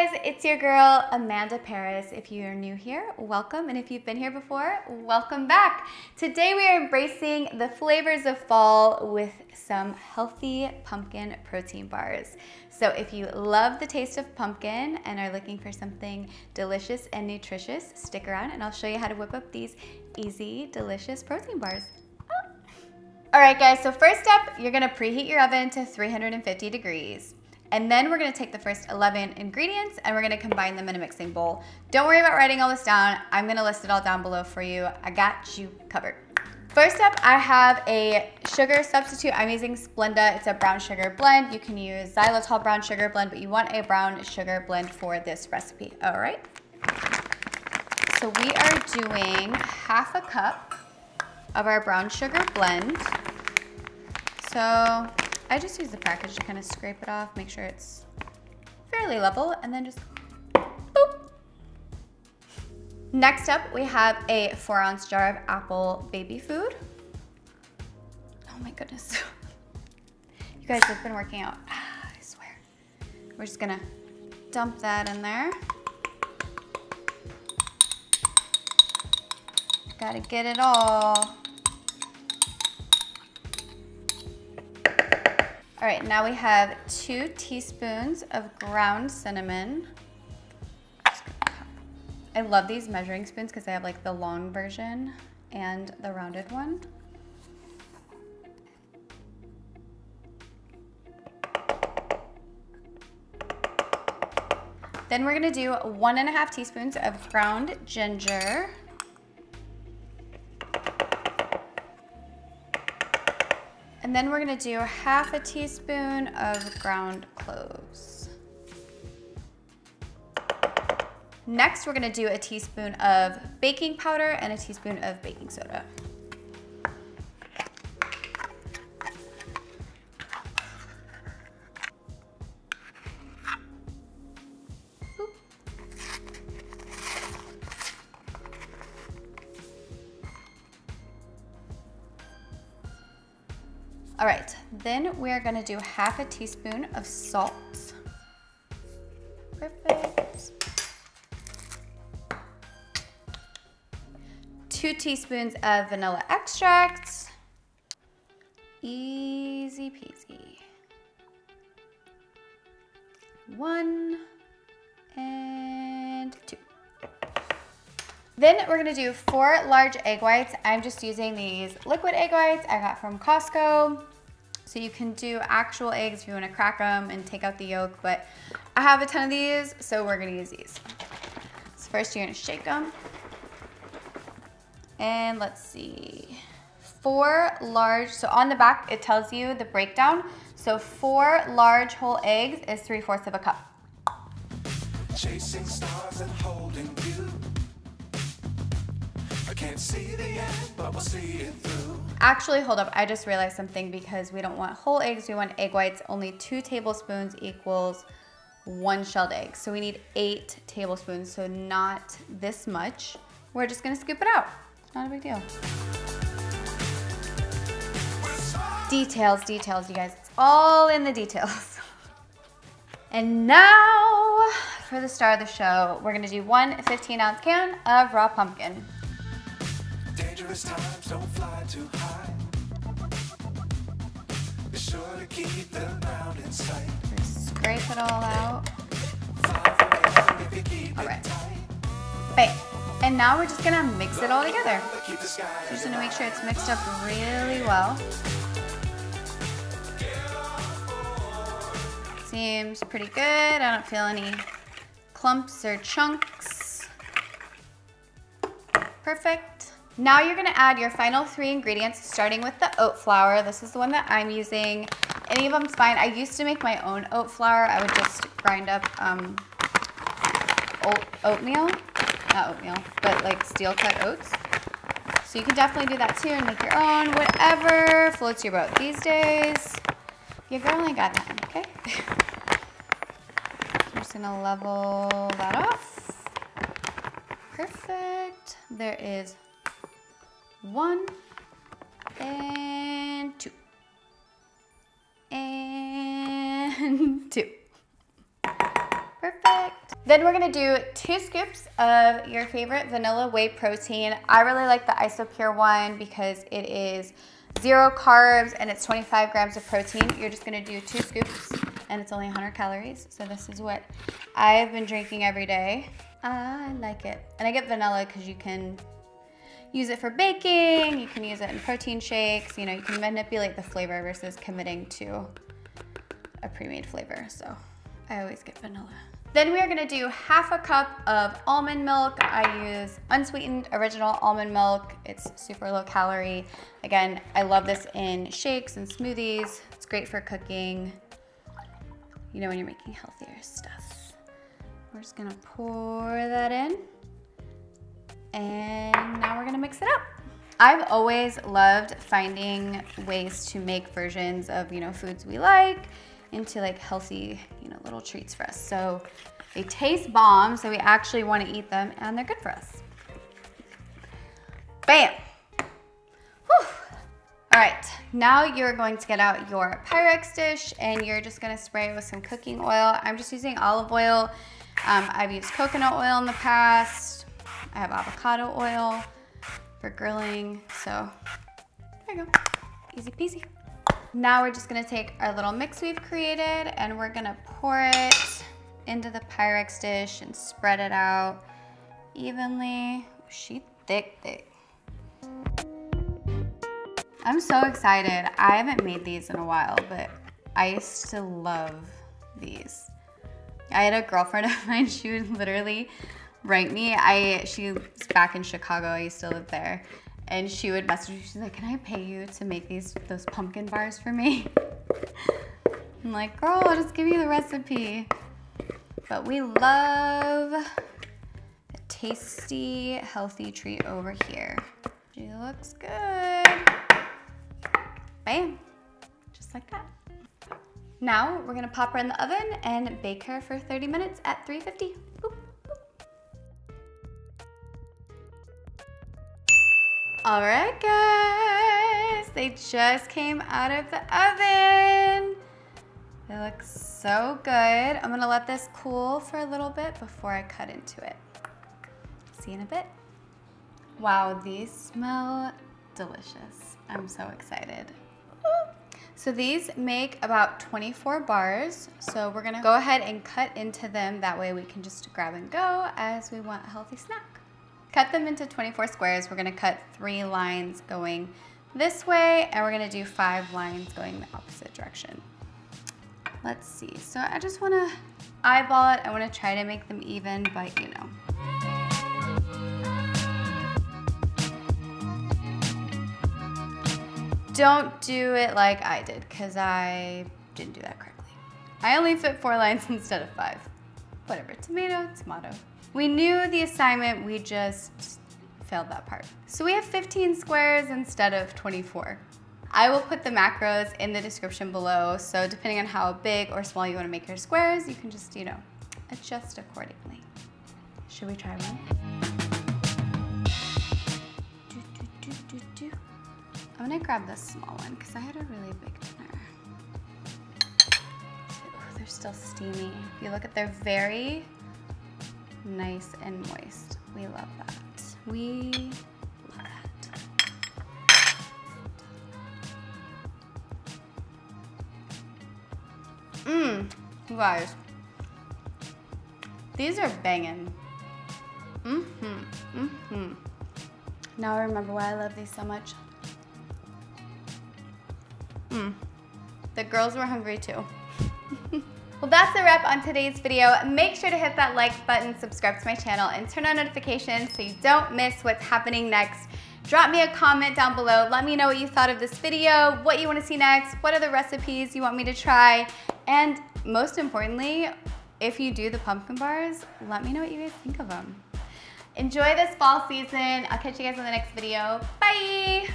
guys, it's your girl Amanda Paris. If you're new here, welcome, and if you've been here before, welcome back. Today we are embracing the flavors of fall with some healthy pumpkin protein bars. So if you love the taste of pumpkin and are looking for something delicious and nutritious, stick around and I'll show you how to whip up these easy, delicious protein bars. All right guys, so first up, you're gonna preheat your oven to 350 degrees. And then we're gonna take the first 11 ingredients and we're gonna combine them in a mixing bowl. Don't worry about writing all this down. I'm gonna list it all down below for you. I got you covered. First up, I have a sugar substitute. I'm using Splenda. It's a brown sugar blend. You can use xylitol brown sugar blend, but you want a brown sugar blend for this recipe, all right? So we are doing half a cup of our brown sugar blend. So I just use the package to kind of scrape it off, make sure it's fairly level, and then just boop. Next up, we have a 4-ounce jar of apple baby food. Oh my goodness. You guys have been working out, I swear. We're just gonna dump that in there. Gotta get it all. All right, now we have 2 teaspoons of ground cinnamon. I love these measuring spoons because they have like the long version and the rounded one. Then we're gonna do 1.5 teaspoons of ground ginger. And then we're gonna do 1/2 teaspoon of ground cloves. Next, we're gonna do a teaspoon of baking powder and a teaspoon of baking soda. All right, then we're gonna do 1/2 teaspoon of salt. Perfect. 2 teaspoons of vanilla extract. Easy peasy. 1 and 2. Then we're gonna do 4 large egg whites. I'm just using these liquid egg whites I got from Costco. So you can do actual eggs if you wanna crack them and take out the yolk, but I have a ton of these, so we're gonna use these. So first you're gonna shake them. And let's see, 4 large, so on the back it tells you the breakdown. So 4 large whole eggs is 3/4 of a cup. Chasing stars and holding you. I can't see the end, but we'll see it through. Actually, hold up, I just realized something because we don't want whole eggs, we want egg whites. Only 2 tablespoons equals 1 shelled egg. So we need 8 tablespoons, so not this much. We're just gonna scoop it out. Not a big deal. Details, details, you guys. It's all in the details. And now, for the star of the show, we're gonna do 1 15-ounce can of raw pumpkin. Dangerous times don't fly too high. Be sure to keep the ground in sight. Just scrape it all out. If you keep All right. it tight. Bam. And now we're just gonna mix it all together. Keep the sky So just gonna make sure it's mixed up really well. Seems pretty good. I don't feel any clumps or chunks. Perfect. Now you're gonna add your final 3 ingredients, starting with the oat flour. This is the one that I'm using. Any of them's fine. I used to make my own oat flour. I would just grind up oatmeal. Not oatmeal, but like steel cut oats. So you can definitely do that too and make your own, whatever floats your boat these days. Your girl ain't got time, okay? I'm just gonna level that off. Perfect. There is 1 and 2. And 2. Perfect. Then we're gonna do 2 scoops of your favorite vanilla whey protein. I really like the Isopure one because it is 0 carbs and it's 25 grams of protein. You're just gonna do 2 scoops and it's only 100 calories. So this is what I've been drinking every day. I like it. And I get vanilla because you can use it for baking, you can use it in protein shakes, you know, you can manipulate the flavor versus committing to a pre-made flavor. So I always get vanilla. Then we are gonna do 1/2 cup of almond milk. I use unsweetened original almond milk. It's super low calorie. Again, I love this in shakes and smoothies. It's great for cooking, you know, when you're making healthier stuff. We're just gonna pour that in. And now we're gonna mix it up. I've always loved finding ways to make versions of, you know, foods we like into like healthy, you know, little treats for us. So they taste bomb, so we actually want to eat them and they're good for us. Bam. Whew. All right, now you're going to get out your Pyrex dish and you're just gonna spray it with some cooking oil. I'm just using olive oil. I've used coconut oil in the past. I have avocado oil for grilling, so there you go, easy peasy. Now we're just gonna take our little mix we've created and we're gonna pour it into the Pyrex dish and spread it out evenly. She's thick. I'm so excited. I haven't made these in a while, but I used to love these. I had a girlfriend of mine, she would literally write me. She was back in Chicago, I used to live there. And she would message me, she's like, can I pay you to make those pumpkin bars for me? I'm like, girl, I'll just give you the recipe. But we love a tasty, healthy treat over here. She looks good. Bam, just like that. Now we're gonna pop her in the oven and bake her for 30 minutes at 350. Boop. All right, guys, they just came out of the oven. They look so good. I'm gonna let this cool for a little bit before I cut into it. See you in a bit. Wow, these smell delicious. I'm so excited. So these make about 24 bars. So we're gonna go ahead and cut into them. That way we can just grab and go as we want a healthy snack. Cut them into 24 squares. We're gonna cut 3 lines going this way, and we're gonna do 5 lines going the opposite direction. Let's see, so I just wanna eyeball it. I wanna try to make them even, but you know. Don't do it like I did, because I didn't do that correctly. I only fit 4 lines instead of 5. Whatever, tomato, tomato. We knew the assignment, we just failed that part. So we have 15 squares instead of 24. I will put the macros in the description below, so depending on how big or small you want to make your squares, you can just, you know, adjust accordingly. Should we try one? I'm gonna grab this small one because I had a really big dinner. Ooh, they're still steamy. If you look at, they're very nice and moist. We love that. We love that. You guys, these are banging. Now I remember why I love these so much. The girls were hungry too. Well, that's a wrap on today's video. Make sure to hit that like button, subscribe to my channel, and turn on notifications so you don't miss what's happening next. Drop me a comment down below. Let me know what you thought of this video, what you want to see next, what other recipes you want me to try, and most importantly, if you do the pumpkin bars, let me know what you guys think of them. Enjoy this fall season. I'll catch you guys in the next video. Bye!